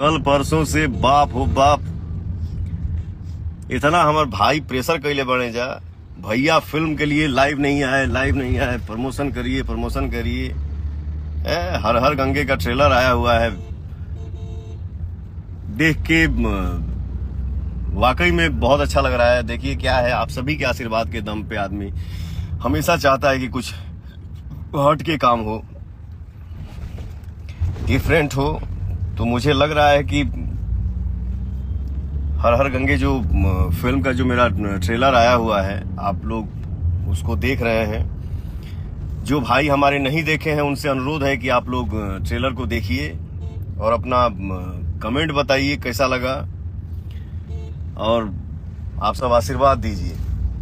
कल परसों से बाप हो बाप इतना हमार भाई प्रेशर कैले बने जा भैया फिल्म के लिए लाइव नहीं आए, प्रमोशन करिए। हर हर गंगे का ट्रेलर आया हुआ है, देख के वाकई में बहुत अच्छा लग रहा है। देखिए क्या है, आप सभी के आशीर्वाद के दम पे आदमी हमेशा चाहता है कि कुछ हट के काम हो, डिफरेंट हो। तो मुझे लग रहा है कि हर हर गंगे जो फिल्म का जो मेरा ट्रेलर आया हुआ है, आप लोग उसको देख रहे हैं। जो भाई हमारे नहीं देखे हैं उनसे अनुरोध है कि आप लोग ट्रेलर को देखिए और अपना कमेंट बताइए कैसा लगा, और आप सब आशीर्वाद दीजिए।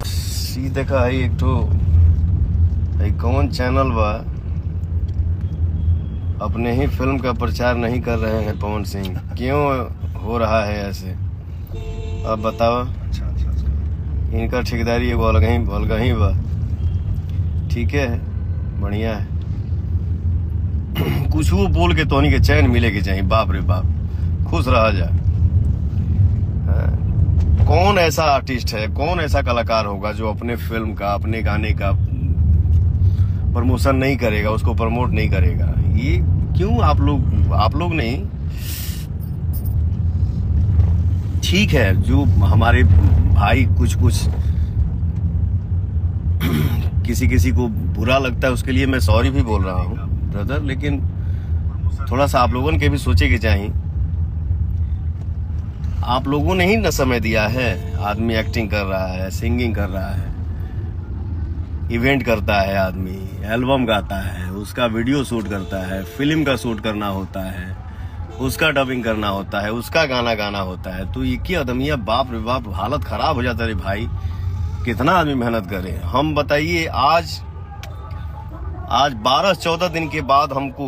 सी देखा है एक तो कौन चैनल बा, अपने ही फिल्म का प्रचार नहीं कर रहे हैं पवन सिंह, क्यों हो रहा है ऐसे? अब बताओ। अच्छा। इनका ठेकेदारी एगो अलग ही बा। ठीक है, बढ़िया है। कुछ वो बोल के तोहनी के चैन मिले के चाहिए। बाप रे बाप, खुश रहा जा। कौन ऐसा आर्टिस्ट है, कौन ऐसा कलाकार होगा जो अपने फिल्म का, अपने गाने का प्रमोशन नहीं करेगा, उसको प्रमोट नहीं करेगा? ये क्यों आप लोग नहीं? ठीक है, जो हमारे भाई कुछ किसी को बुरा लगता है उसके लिए मैं सॉरी भी बोल रहा हूँ ब्रदर, लेकिन थोड़ा सा आप लोगों के भी सोचे के चाहिए। आप लोगों ने ही न समय दिया है। आदमी एक्टिंग कर रहा है, सिंगिंग कर रहा है, इवेंट करता है, आदमी एल्बम गाता है, उसका वीडियो शूट करता है, फिल्म का शूट करना होता है, उसका डबिंग करना होता है, उसका गाना गाना होता है। तो ये क्या आदमी, बाप रे बाप, हालत खराब हो जाता है भाई। कितना आदमी मेहनत करे, हम बताइए। आज 12-14 दिन के बाद हमको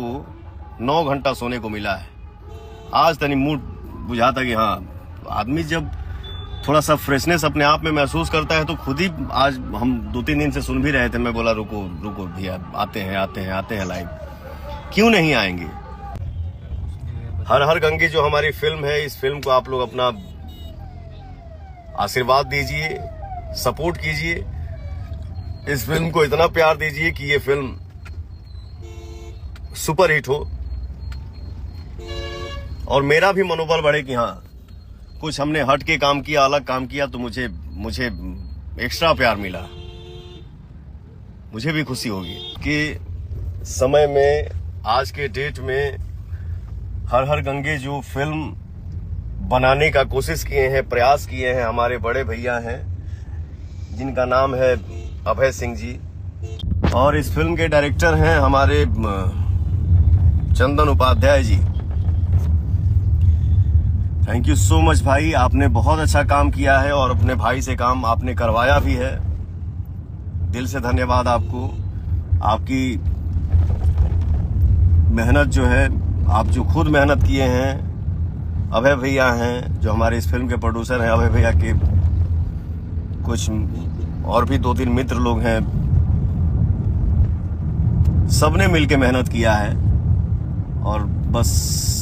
9 घंटा सोने को मिला है। आज तनी मूड बुझाता कि हाँ, आदमी जब थोड़ा सा फ्रेशनेस अपने आप में महसूस करता है तो खुद ही। आज हम 2-3 दिन से सुन भी रहे थे, मैं बोला रुको भैया, आते हैं लाइव। क्यों नहीं आएंगे? हर हर गंगे जो हमारी फिल्म है, इस फिल्म को आप लोग अपना आशीर्वाद दीजिए, सपोर्ट कीजिए, इस फिल्म को इतना प्यार दीजिए कि ये फिल्म सुपर हिट हो और मेरा भी मनोबल बढ़े कि हाँ, कुछ हमने हट के काम किया, अलग काम किया, तो मुझे एक्स्ट्रा प्यार मिला। मुझे भी खुशी होगी कि समय में, आज के डेट में हर हर गंगे जो फिल्म बनाने का कोशिश किए हैं, प्रयास किए हैं, हमारे बड़े भैया हैं जिनका नाम है अभय सिंह जी, और इस फिल्म के डायरेक्टर हैं हमारे चंदन Upadhyay ji. Thank you so much भाई, आपने बहुत अच्छा काम किया है और अपने भाई से काम आपने करवाया भी है। दिल से धन्यवाद आपको। आपकी मेहनत जो है, आप जो खुद मेहनत किए हैं। अभय भैया हैं जो हमारे इस फिल्म के प्रोड्यूसर हैं, अभय भैया के कुछ और भी 2-3 मित्र लोग हैं, सबने मिलके मेहनत किया है और बस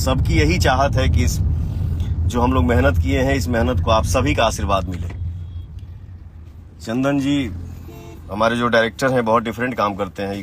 सबकी यही चाहत है कि इस जो हम लोग मेहनत किए हैं, इस मेहनत को आप सभी का आशीर्वाद मिले। चंदन जी हमारे जो डायरेक्टर हैं बहुत डिफरेंट काम करते हैं।